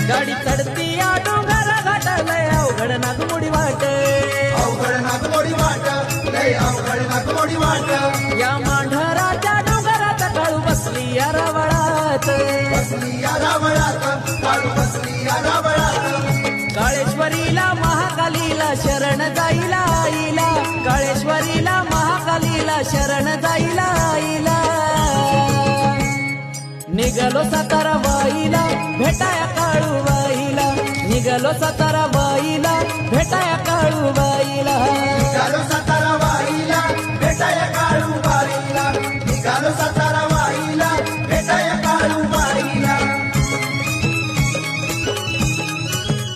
गाडी चढती या डोंगर घाटलय अवघड नागमोडी वाट, अवघड नागमोडी वाट, लय अवघड नागमोडी वाट. या मांढराच्या डोंगरात काळू बसली या रावळात, बसली या रावळात, काळू बसली या रावळात. काळेश्वरीला महाकालीला शरण जाईला आईला, काळेश्वरीला महाकालीला शरण जाईला आईला. निघालो सातारा बाईला भेटाया काळू बाईला, निघालो सातारा बाईला भेटाया काळू बाईला. निघालो सातारा वाईला भेटाया काळू बाईला, निघालो सातारा